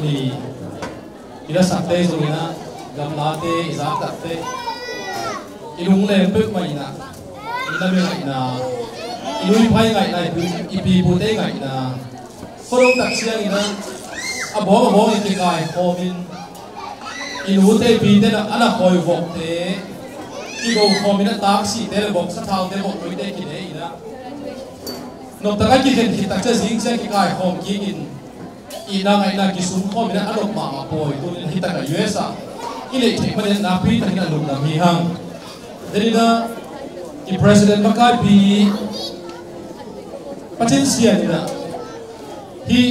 ni ila sakte so ina gamlate izakate ilung lempe mai na ina me ngai na ilui phai ngai na ipi pute ngai na khorong tak siang ina abo ki kai khomin ilu te pi te na ana khoi vok te ki go khomin tak si te le bok sa thau te bok noi te ki ne ina no ta ki khen ki tak cha jing sa ki kai khom ki in ina ngai na ki sum khomin anok ma ma poi tu ni hi ta ka USA ile te ma ne na pi ta ni lu na mi hang derida ki president makai pi patin sia ni na hi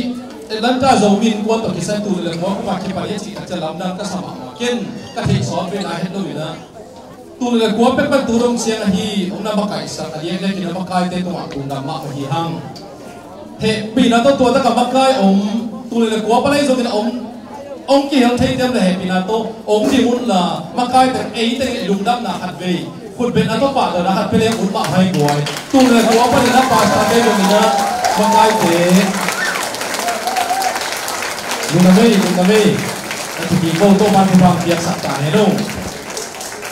lanta zomin ko to ki san tu le mo ko ma ki pa ye chi ka chalam na ka sama ma ken ka thi so be na he do ina tu le ko pe pa tu rong sia hi om na ba kai sa ka ye le ki na ba kai te to ma tu na ma hi hang he pi na to ta ka ba kai om tu le ko pa lai zo ki na om ki hel thei dem le he pi na to om ti mun la ma kai te ei te lung dam na hat ve khut be na to pa da hat pe le un ma hai goi tu le ko pa le na pa sa be do ni na ma kai te Lung na me, at hindi ko to manubang biyak sa kanino.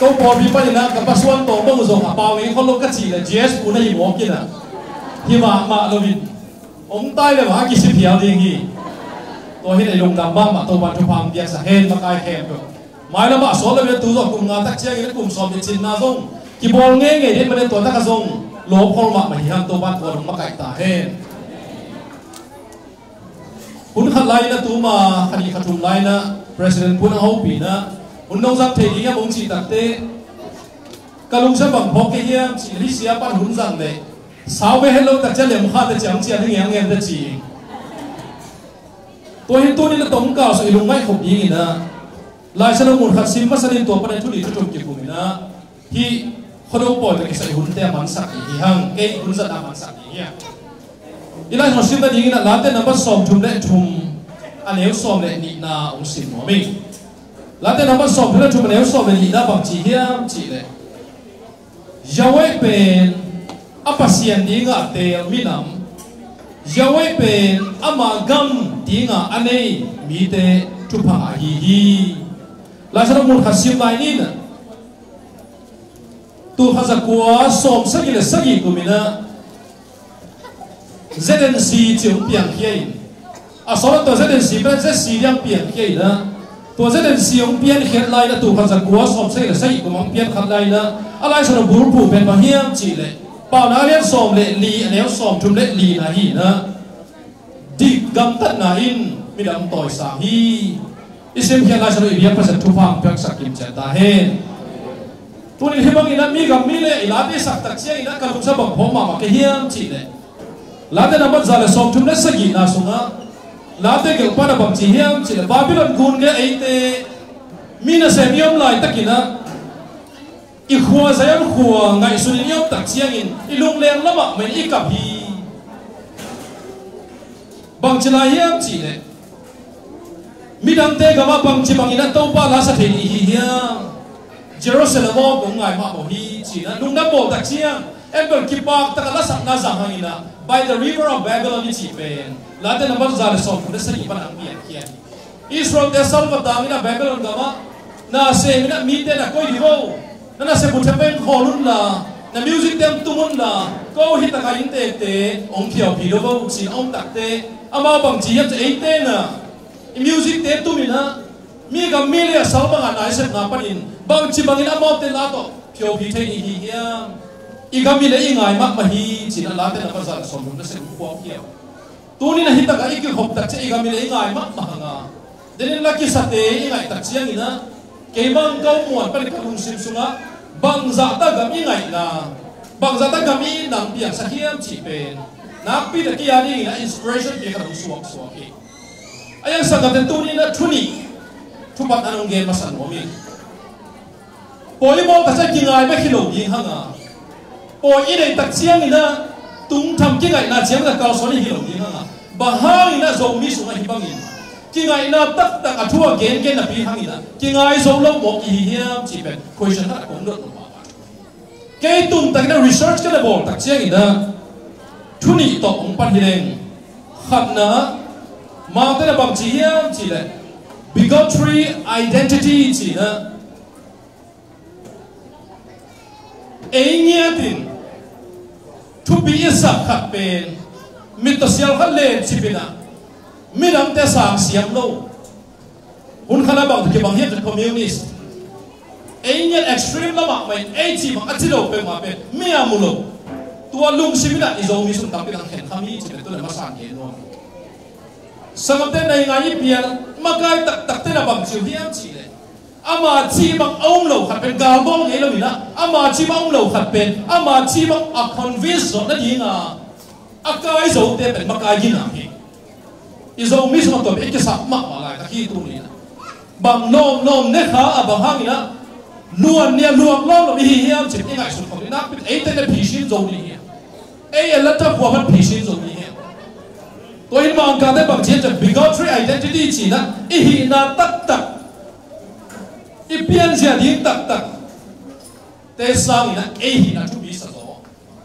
To po bipa nila kapaswan to mo zo kapawin ko lo kasi na GS po na himo kina. Hima ma lovin. Om tayo le ma kisip hiyaw dingi. To hin ay lung damba ma to manubang biyak sa hen makay hen ko. May na ma so le tu zo kung nga tak siya ina kung som chin na zong. Kibol nge din man to ta ka zong lo ko ma mahihang to ban ko makay ta hen. Pun khat lai na tu ma khani khatum lai na president pun au pi na un nong jang thei ya mong chi takte kalung sa bang phok ke hiam chi ri sia pan hun jang le saw be hello tak cha lem kha ta chang chi ani ngang ngang ta chi to hin tu ni na tong ka so ilung mai khop ding ina lai sa mun khat sim ma sanin to pa na thu ni thu tum ki kum ina hi khodo po ta ki sai hun te man sak hi hang ke hun sa ta man sak hi ya ilai ho sim da ding na late number som thum le thum aneu som le ni na ong sim mo mi late number som le thum aneu som le ni na bang chi hiam chi le yawe pen apasian dinga te minam yawe pen amagam dinga anei mi te thupa hi hi la sa mun khasim lai ni na tu khazakwa som sagi le sagi kumina ZNC chiung piang hiai a solo to ZNC ban ZC yang piang hiai na to ZNC ong pian khet lai na tu khan zakwa som sai sai ko mong pian khat lai na alai so bur pu pen ba hiam chi le pa na lian som le li aneu som thum le li na hi na dik gam tat na in mi dam toy sa hi isim hian lai so ri pa sa thu phang pek sakim cha ta hen tu ni hibang ina mi gam mi le ila bi sak tak sia ina ka lu sa bang phom ma ke hiam chi le late namat zale som thum le sagi na sunga late gel pa na bam chi hiam chi le Babylon gun ge eite mina semiom lai takina i khua zayan khua ngai sunin yom tak chiang in ilung leng lama men i kap hi bang chila hiam chi le midam te gama bang chi bang ina to pa la sa thei hi hiam Jerusalem ko ngai ma mo hi chi na lung na bo tak chiang Ember kipak takala sak na zahangina by the river of Babylon ni chipen late number zale som de sari pan ang pian kian Israel de salva damina Babylon gama na se mina mite na koi divo na se butapen kholun la na music dem tumun la ko hita ka inte te ong khiao pi lo si ong tak te ama bang chi yat eite na music te tumina mi ga milia salva nga na se na panin bang chi bangin amo te la to phio pi the ni hi hiam igami le ingai mak mahi china late na pasal som na se ko kiao tuni na hita ka ikil hop tak che igami le ingai mak mahanga denin la ki sate ingai tak chiang ina ke bang kau muan pa ka lung sim sunga bang za ta gam ingai na bang za ta gam in nang piang sa hiam chi pen na pi ta ki ani na inspiration ke ka lung suak suak ki ayang sangat tuni na thuni thupat anong gen masan momi polimo ta sa kingai ba khilo yin hanga o ine tak chiang ina tung tham ki ngai na chiang da kal so ni hilo ni nga ba hang ina zo mi su ngai bang in ki ngai na tak tak athua gen gen na pi hang ina ki ngai zo lo mo ki hiam chi ben question na kong do ma ba ke tum tak na research ka na bol tak chiang ina thuni to ong pan hileng khat na mang tên là bằng chỉ hiếm chỉ là bigotry identity chỉ là ấy nghe tin thu bị sạc khát bên mình tự siêu khát lên chỉ bên à mình đang té sang xiêm lâu hun khana bằng thì bằng hiệp là communist ấy nghe extreme lắm mà mình ấy chỉ bằng ắt lâu bên mà bên mình à mù lâu tua lung xí mình is only some topic ang khen kami chỉ bên tôi là mà sang hiện luôn sang tên này ngay biển mà cái tắc tên là bằng chiều hiếm chỉ đấy ama chi bằng ông lâu khát bên gạo bông ấy là mình á ama chi bằng ông lâu khát bên ama chi bằng a convince rồi nó gì ngà a cái dấu tên bên mà cái gì nào is only some topic cái sắp mắc mà lại khi tu này bằng nom nét khá à bằng hang nhá luôn nia luôn lo là hiếm chỉ cái ngày sụt không nát ấy tên là phỉ sinh dầu đi ấy là tập của phỉ sinh dầu đi tôi mong cả đấy bằng chiến trận bigotry identity chỉ là ý na tắc ý biến ra đi tắc thế sao là ý na chú ý sao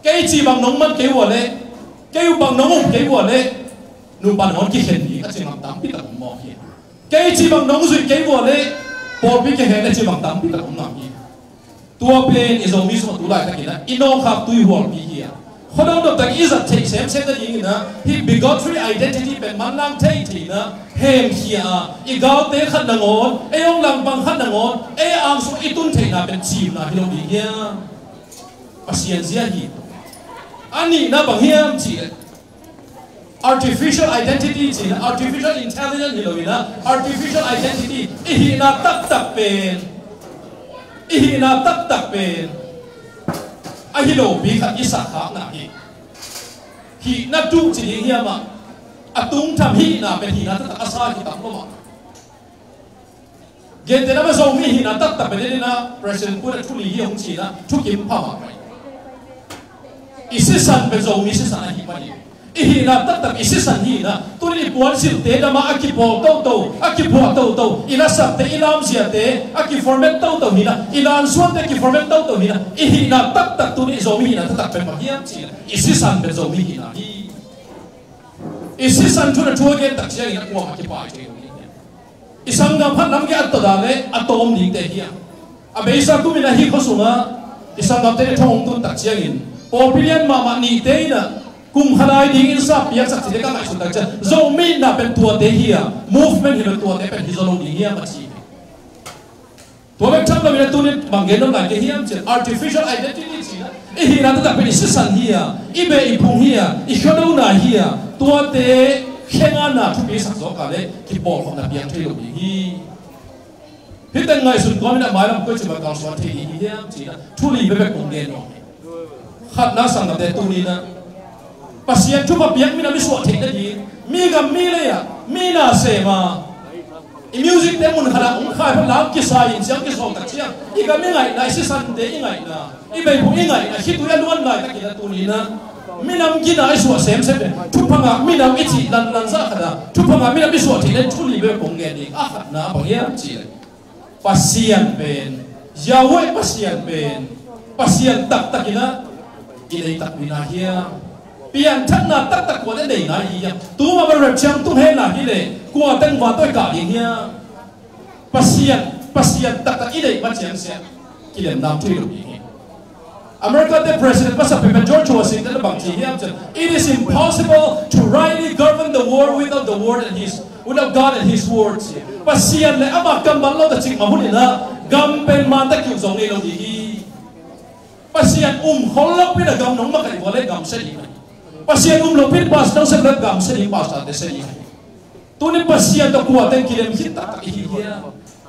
cái gì bằng nông mất cái what đấy cái bằng nông cái what đấy nụ bàn hòn cái hiện gì cái gì bằng tám biết là mò hiện cái gì bằng nông rồi cái what đấy bỏ biết cái hiện là chỉ bằng tám biết là không làm gì tua bên is only so tu lại cái này ino khap tui hual bi hi khó đâu được tại is a take xem cái gì nữa hi bigotry identity bên man lang thấy thì nữa hem hi à igao te khát nang on ai ông lang bang khát nang on ai ang so itun thấy na bên chim na hi lo bi hi pasien zia hi ani na bang hiam chi artificial identity chi artificial intelligence hi lo bi na artificial identity hi na tak pen hi na tak pen a hi lo bi khat isa khak na hi na tu chi hi ma atung tham hi na pen hi na tak asa ki tak lo ma gen te na ba zo mi hi na tak pen na president pura thu li hi hong chi na thu kim pa ma isi san pe zo mi si san hi ma ni hi na tak isi san hi na tu ni puan sil te da ma akipo to ila sap te ilam sia te aki format to hi na ilan suan te ki format to hi na hi na tak tu ni zo mi na tak pe ma hiam chi isi san pe zo mi hi na hi isi san tu na tu ge tak sia ina ko ki pa che isang gam phan nam ge at to da le atom ni te hi a be sa tu mi na hi kho sunga isang gam te thong tu tak sia in opinion ma ni te na cùng hai đi in sắp biếng sắc chỉ để các ngài sụt chân dầu mi là bên tua thế hia movement thì bên tua thế bên hizolo đi hia mà chỉ tua bên trong là bên tu nên bằng cái nó là cái hia chỉ artificial identity chỉ là ý hi là tất cả bên sự sản hia ý bề ý phung hia ý khâu đâu na hia tua thế khen ăn na thu bí sắc gió cả đấy thì bỏ không là biếng chơi được hi hết tên ngài sụt có mình là máy làm cái chỉ mà càng soát thì hia chỉ là thu lì bên bên cùng đen rồi khát na sang là tu ni na pasien tu papiak mina miswa thek ni mi gam mi le ya mi na se ma i music te mun khara un khai pha lam ki sai in siang ki song tak chiang i gam mi ngai nai si san de i ngai na i bei bu i ngai na hi tu ya luan ngai tak ina tu ni na mi nam gi na iswa sem sem tu phanga mi nam i chi lan za khada tu phanga mi nam miswa thek le tu li be pong ge ni a khat na bang ya chi pasien ben yawe pasien tak ina i le tak mina hia pian thắt na tak của đến đây na hi tu mà rep chang tu he na hi le của tên và tôi cả hi pasien tak i đây mà chang se ki lem nam thui lo hi America the president was up in George Washington bang chi hiam chen it is impossible to rightly govern the world without the word and without God and his words pasien le ama kam ban lo ta ching ma hun na gam pen man ta kyu zong ni lo hi pasien khol pe da gam nong ma kai bo le gam se hi pasien lopin pas nang sa gam sa ni pas ta se ni tu ni pasien to kuat ten kilem hit tak hi ya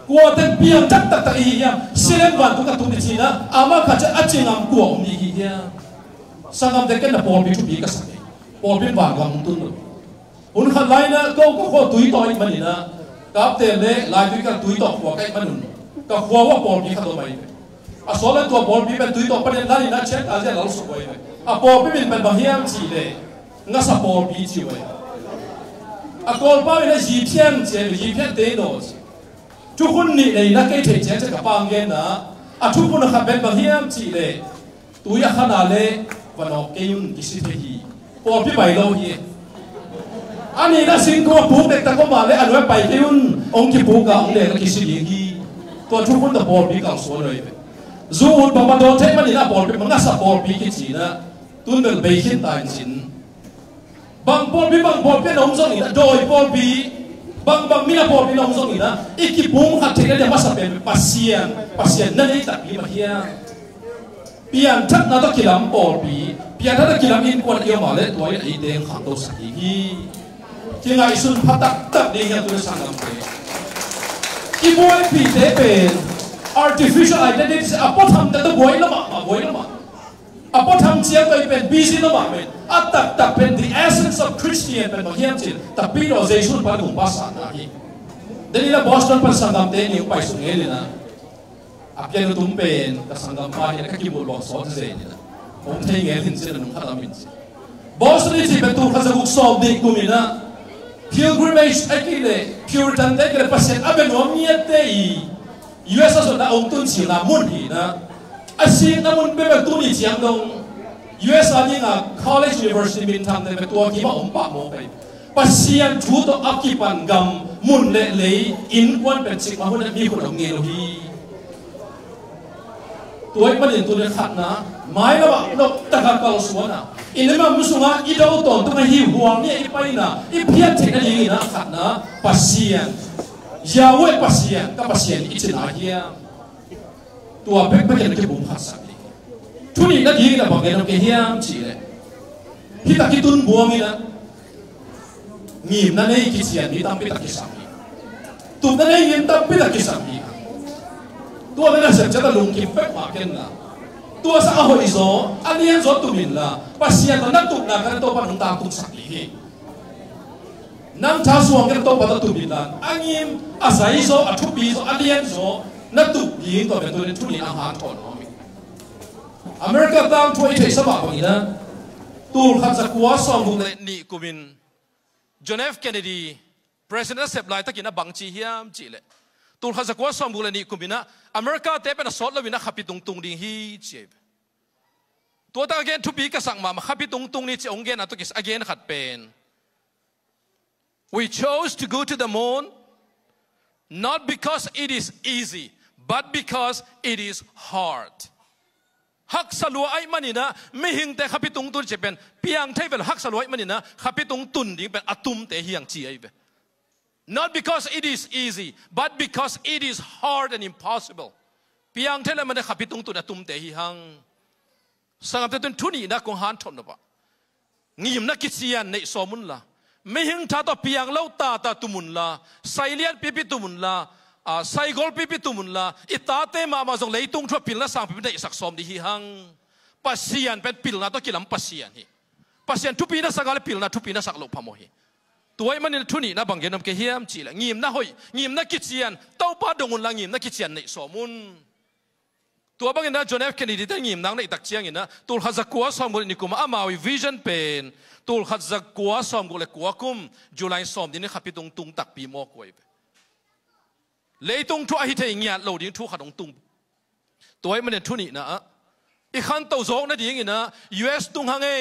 kuat ten piang tak hi ya silem wan tu ka tu ni china ama kha cha achingam ku om ni hi ya sangam de ken na pol bi tu bi ka sa pol bin wan gam tu no un khan lai na ko tui to i mani na kap te le lai tu ka tui to ko kai manun ka ko wa pol bi kha do mai a so le to pol bi ben tui to pa den lai na check a ja lo so ko a pol bi min ban bang hiam chi le nga sa pol bi chi we a kol pa le ji phian che ji phian te no chu khun ni nei na ke the che ka pang gen na a thu pun kha ben bang hiam chi le tu ya khana le wa no ke yun ki si the hi pol bi bai lo hi อันนี้นะสิงก็ผูกเด็กตะก็มาเลยอันไว้ไปที่อุ่นองค์ที่ผูกกับองค์เด็กก็คิดสิ่งที่ตัวทุกคนตะบอลปีกับสวนเลยจูดบางวันโดนเทมันนี่นะบอลปีมันก็สับบอลปีกิจีนะตุนเดินไปขึ้นตายสินบางบอลปีเป็นองค์ส่งนี่นะโดยบอลปีบางมีนะบอลปีองค์ส่งนี่นะอีกกี่ปุ่มขัดเทกันเดี๋ยวมาสับเป็นปัสเซียนนั่นเองตัดปีมาเฮียเปลี่ยนทักนาตะกิลำบอลปีเปลี่ยนทักกิลำอินกวนเอียวมาเลยตัวไอ้เด้งขังตัวสักทีที่ไงสุนพัดตักเดียงตัวสังกัดเลยอีบอยปีเตเป็น artificial identity อ่ะพอทำแต่ตัวบอยละมาอ่ะพอทำเชียงไปเป็น busy ละมาเป็นอ่ะตักเป็น the essence of Christian เป็นมาเฮียมจิตแต่ปีเราจะสุนพัดหุ่นภาษาหน้าที่เดี๋ยวนี้เราบอสตันเป็นสังกัดเต็มอยู่ไปสุดเงี้ยเลยนะอ่ะเพียงตุ้มเป็นแต่สังกัดมาเนี่ยก็คิดว่าบอกสอนเสียนี่นะผมเที่ยงเงี้ยลินเสียนุ่งขนาดมินสิบอสตันที่เป็นตัวข้าศึกสอบเด็กกูมีนะpilgrimage ไอ้กี่เลย Puritan ได้กี่เลยภาษาอับเป็นว่ามีอะไร US ส่วนนั้นองค์ตุนสิงห์มุนหีนะอาศิลป์มุนเป็นตัวนี้เชียงดง US อันนี้อ่ะ College University มินทันเป็นตัวที่มาองค์ปะโมไปภาษาจูตัวอักขิปันกำมุนเล่อินวันเป็นสิ่งมาหุ่นมีคนเอาเงี้ยเลยตัวมันเป็นตัวเล็กขัดนะไม่ละบ้านกตะการกอลสวนนะอินเดียมันมุสลิมอีดาวตอนตัวมันหิวห่วงเนี่ยอีไปนะอีเพี้ยนเทคโนโลยีนะขัดนะภาษายาเวภาษากับภาษาอีจินาเฮียตัวเป็กเป็นกี่บุ๋มขัดสักทีทุนี้นั่นยิ่งนะบางอย่างเราเฮียมจีเลยที่ตะกี้ตุนบัวมีนะงีมนั่นเองกิจยันนี่ตั้มไปตะกี้สามีตุนนั่นเองงีมตั้มไปตะกี้สามีตัวนั้นเสร็จจะลุงกิมเป็กมาเกินละตัวสักหอยโซอันนี้ยังโซตุมินละภาษาตอนนั้นตุนนะกันตัวปนุตามตุนสักทีนั่งท้าสวงกันตัวปนุตุมินละอันนี้อาศัยโซอัทุบีโซอันนี้ยังโซนั่นตุบีตัวเป็นตัวนี้ทุนอาหารถอนน้องมีอเมริกาตั้งช่วยเทสบะบางอย่างตูขัดสักวัวสองบุญนี่กุมินจอห์น F. Kennedy President เซปไลตะกี้นะบังจีเฮียมจีเลยตูขัดสักวัวสองบุญนี่กุมินนะอเมริกาเตเป็นสอดแล้ววินะขับปิตุงดิ่งฮีเจ็บตัวตาเกนทุบีก็สั่งมาขับปิตุงนี่จะองเกนอะตุกิสเกนขัดเป็น We chose to go to the moon not because it is easy but because it is hardฮักสลัวไอ้มันนี่นะไม่หิงแต่ขับปิตุงตุนจะเป็นเพียงเท่าเป็นฮักสลัวไอ้มันนี่นะขับปิตุงตุนดิ่งเป็นอะตุมแต่เฮียงจีไอ้เป็น Not because it is easy but because it is hard and impossible เพียงเท่านั้นมันได้ขับปิตุงตุนอะตุมแต่เฮียงสังเกตตุนทุนี่นะคงหันทนนะปะงีมนักกิจยานในสมุนละไม่หิงท่าต่อเพียงเล่าตาตุมุนละไซเลียนปิตุมุนละไซกอลปิตุมุนละอิตาเตมาจงเลยตุงทั่วปิลละสังปิได้สักสมดีหังปัสยานเป็นปิลนะต้องกินลำปัสยานฮีปัสยานทุปีนะสักอะไรปิลนะทุปีนะสักโลกพามโหตัวไอ้มันนี่ทุนี่นะบางอย่างนำเกี่ยมจีละงีมนะหอยงีมนักกิจยานเต้าป้าดงุนละงีมนักกิจยานในสมุนตัวบางอย่างนะจอห์น F. Kennedy ตั้งยิมนังในตักเชียงนี่นะตัวขัดจักกัวสอมกุลนิคุมอามาวิวิชั่นเป็นตัวขัดจักกัวสอมกุลกัวคุมจุลัยสอมดินขับไปตรงตุงตักปีโมกวยเลยตรงทั่วหิตเงียเราดินทั่วขัดตรงตุงตัวไอ้มันเนี่ยทุนี่นะอีกขั้นตัวโจกนั่นดิอย่างนี้นะ US ตุงหังเอ้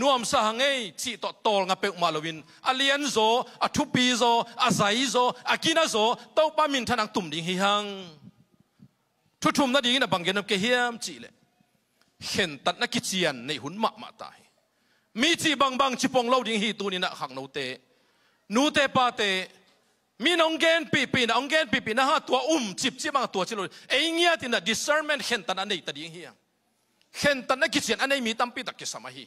นวมสหังเอ้จีต่อตอลงับเป็กมาลวินอาเลียนโซอาทุปีโซอาไซโซอากินาโซเต้าป้ามินทนังตุ่มดิ่งหิหังทุ่มนั่นดีนะบางอย่างนับเกี่ยมจีเลยเห็นตัดนักกิจยานในหุ่นมาตายมีจีบางชิปองเล่าดิ่งฮีตัวนี้นะขังนูเตปาเตมีน้องเกนปีนะองเกนปีนะฮะตัวจิบมาตัวชิลุเอ้ยเงี้ยที่นะ discernment เห็นตัดอันไหนตัดดิ่งฮีเห็นตัดนักกิจยานอันไหนมีตั้มปีตักกิสมาฮี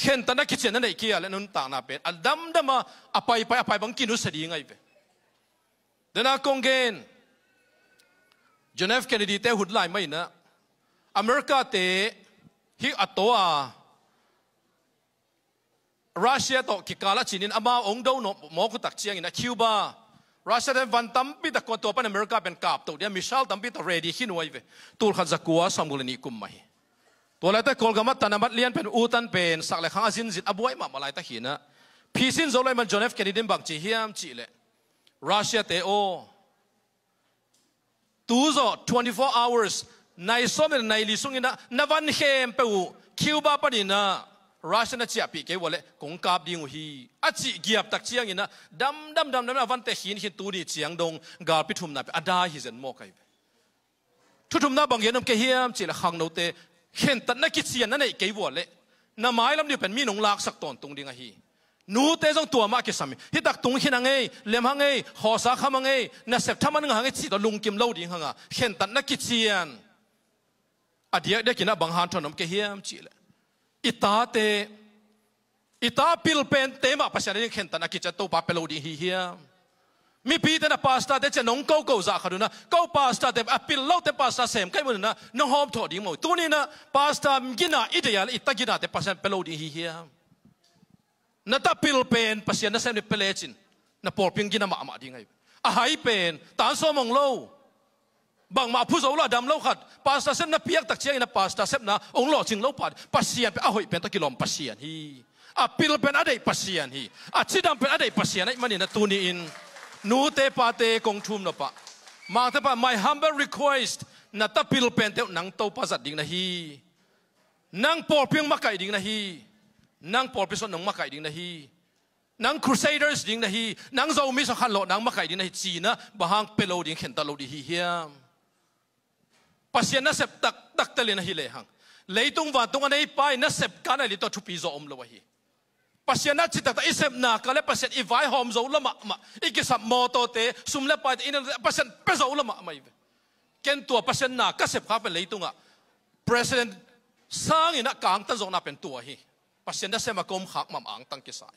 เห็นตัดนักกิจยานอันไหนเกี่ยแล้วนุ่นต่างนาเป็นอันดำมาอภัยบางกินุสดีไงเว้เดี๋ยวนะกงเกนจอห์น F. Kennedy เตะหุ่นลายไม่นะอเมริกาเตะฮิอัตโตอารัสเซียโตกิกาลจีนินอามาองดาวโนมอกุตักเชียงนะคิวบารัสเซียวันตั้มปีตะกวนตัวเป็นอเมริกาเป็นกาบตัวเดียมิเชลตั้มปีตะเรดีขินไว้เวตูขัดจักกัวสมุลนิคุมไม่ตัวอะไรแต่โคลกามัตตานามัดเลียนเป็นอูตันเป็นสักเลยข้างอาซินจิตอบวยมาอะไรตะหินะพีซินโซเลยมันจอห์น F. Kennedy บังจีเฮียมจีเลยรัสเซียเตโอตัวโจ24 hours ในสมัยในลิซุงินะนวันเฮมเปอูคิวบาปนินะ ราชนาเจียปีเกวเลยกงกาบดิ้งฮีอาจิเกียบตักเชียงอินะดำวันเตหินตูนี่เชียงดงกาลปิทุมนาไปอดาฮิเซนโมกไอทุมนาบางเย็นนมเกียมจีละขังโนเตเห็นตัดนักกิจเชียนนั่นเองเกวเลยน้ำไม้ลำนี้เป็นมีนงลากสักตอนตรงดิ้งฮีนูเตจงตัวมาเกสามีฮิตักตุงหินังเอเลี้ยมหังเอหอสาขามังเอน่าเสพทำมันหังเอจีตลุงกิมเล่าดิ้งหังอ่ะเห็นตัดนักกิจเชียนอดีตเด็กกินบางฮันทนมเกียมจีละอิตาเตอิตาพิลเป็นเตมาภาษาเรื่องเห็นตันนักกิจตัวปาเปโลดีเฮียมีปีแต่นะพาสต้าเดชน้องเก้าจากเขาดูนะเก้าพาสต้าเดอพิลเล่าแต่พาสต้าเสมใกล้หมดนะน้องหอมถอดดิ้งหมดตัวนี้นะพาสต้ากินอ่ะอิตยาอิตากินอ่ะแต่ภาษาเปโลดีเฮียนั่นตาพิลเป็นภาษาเสมเปเลจินนั่นปอลพิงกินอ่ะมาดิ้งไงอ่ะหายเป็นตาสมองเล่าบางมาผู้สูงละดำเล่าขัดพาสต้าเสมน่ะเพียกตักเชียงน่ะพาสต้าเสมน่ะองค์หล่อจริงเล่าปัดภาษาเป็นอ่ะหอยเป็นตะกิลอมภาษาฮีอาพิลเป็นอะไรภาษาฮีอาชิดำเป็นอะไรภาษาไหนมันนี่นะตัวนี้อินนูเตปาเตกงทุมนะปะมาเตปะ my humble request นัตพิลเป็นเตนังโตภาษาดิ่งนะฮีนังปอลเพียงมาไก่ดิ่งนะฮีนังปอลพิษนงมาไก่ดิ่งนะฮีนัง crusaders ดิ่งนะฮีนังโจมิสขันโลนังมาไก่ดิ่งนะฮีจีนะบางเปโลดิ่งเข็นตโลดีฮีเฮียภาษาน่ะเสพตักเตเลนะฮีเลยหังเลยตรงวันตรงอันนี้ไปน่ะเสพกันอะไรตัวทุปีโจอมเลวะฮีภาษาหน้าจิตตาอิสเซมนาก็เลยภาษาอีไวหอมโจละมาอีกสับโมโตเตสุมเล็บไปอินภาษาเปโจละมาไม่เกณฑ์ตัวภาษาหน้าก็เสพข้าเป็นเลยตรงอ่ะ president สร้างอินะกลางตั้งโจน่าเป็นตัวฮีภาษาหน้าเสมากรมขักมั่งอังตั้งกิสาย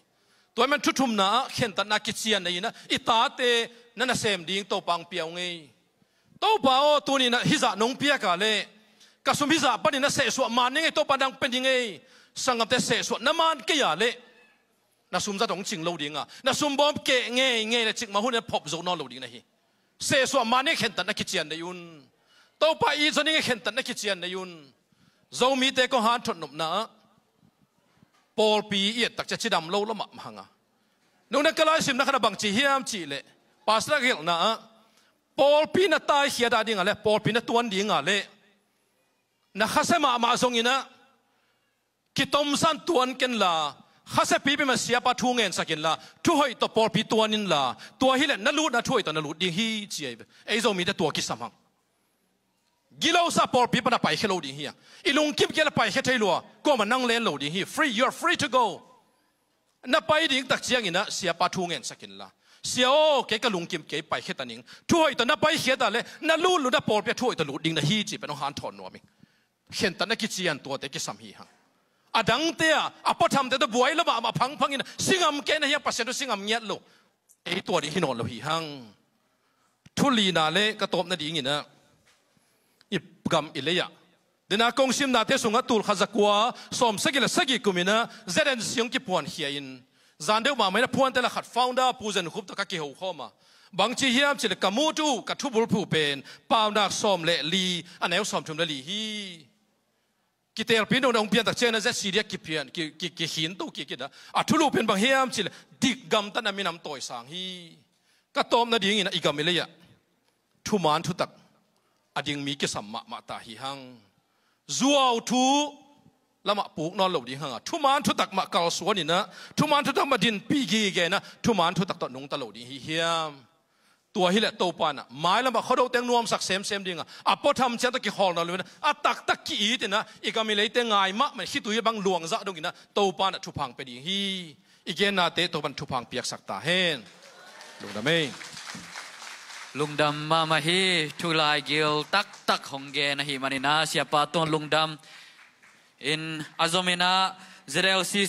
ตัวมันทุมๆนะเห็นแต่นักกิจเชียนนี่นะอิตาเตนั่นน่ะเสมดิ่งโตปังเปียวไงโตป่าวตัวนี้นะฮิจานงเปียกาเลยกระสุนฮิจาปนินะเสสวดมันยังไงโตปาดังเป็นยังไงสังกัดเสสวดน้ำมันกี่อย่างเลยน่าสุ่มจะต้องจิงโลดิ้งอ่ะน่าสุ่มบอมเกะเงยเลยจิงมาหุ่นเนี่ยพบโจนอโลดิ้งนะฮีเสสวมันนี่เห็นแต่นักกิจเชียนในยุนโตป่าอีจนี่เห็นแต่นักกิจเชียนในยุนโจมีแต่ก็หาถนนนะปอลปีเอียดตักจะชิดำโลละมั่งหังอ่ะนู่นนักกลายสิมนักขณะบางจีเฮียมจีเลยภาษาเกลนะปอลปีน่ะตายเขียดดิ้งอะไรปอลปีน่ะตัวดิ้งอะไรนะข้าเสมาส่งอินะคิดต้มสันตัวนี้กันละข้าเสปีเป็นมาเสียปะทุ่งเงินสักินละทุกให้ตัวปอลปีตัวนี้ละตัวฮิเลนนั่นรู้นะทุกให้ตัวนั่นรู้ดิ้งฮีเจียบไอ้เจ้ามีแต่ตัวกิสมังกิโลซาปอลปีปนับไปเฮโลดิ้งฮีอีลุงคิบเกลไปเฮเทลัวก็มานั่งเล่นโลดิ้งฮี free you're free to go นับไปดิ้งตักเชียงอินะเสียปะทุ่งเงินสักินละเสียโอเกกลุงกิมเกไปเฮตันิงทุกให้ตัวนับไปเฮตันเลยนั่นรู้รู้นะปอลปีทุกให้ตัวรู้ดิ้งนะฮีจีเป็นองหันถอนนัวมิเห็นแต่นักกิจเชียนตัวแต่กิสามฮีฮะอดังเตียอพอทำแต่ตัวบวยแล้วมาพังอินะสิงห์เกณฑ์เฮียปัสเซนต์สิงห์เงียดโลไอตัวนี้ฮิโนโลฮีฮังทุลีนาเล่กระตบนาดีงี้นะอีกำอิเลยะเดน่ากงซิมนาเทสุงตูลขจักวัวสมสกิลสกิกุมินะเจเดนสิงกิปวนเฮียอินจานเดียวมาไม่ได้พวนแต่ละขัดฟาวเดอร์ปูเซนคุบตะกักเกี่ยวข้อมาบางทีเฮียมจิตกมูจูกัทุบุลผู้เป็นปาวนักสมเลลีอันไหนสมชุมเลลีฮีกิเตลพินองเพียนตักเชนจะซีเรียกิเพียนกิหินตู้กินะอัทุลูเป็นบางเฮียมจิตดิกกำตันมีน้ำต่อยสังฮีก็ตอมนาดีงี้นะอีกกำไม่เลยะทุมานทุตักอดีงมีกิสัมมาตาฮีฮังจัวทูละมาปลูกนอนหลบดีฮังทุมานทุตักมาเกาสวนนี่นะทุมานทุตักมาดินปีกีแกนะทุมานทุตักตอนนุ่งตลอดดีเฮียมตัวฮิเลตโตปานะหมายแล้วมาเขาดูเต็งนวมสักเซมดิ่งอ่ะอ่ะพอทำเช่นตะกี้ฮอลนั่นเลยนะอ่ะตักกี้อีตินะอีกก็มีเลยเต็งไงมะมันคิดตัวยังบังหลวงซะตรงนี้นะโตปานะทุพังไปดีฮีอีกเกน่าเตะตัวมันทุพังเปียกสักตาเฮนลุงดำเองลุงดำมาฮีทุลายเกลตักของแกนะฮีมันนะเสียปาตัวลุงดำอินอาซอมินาเซเรลซี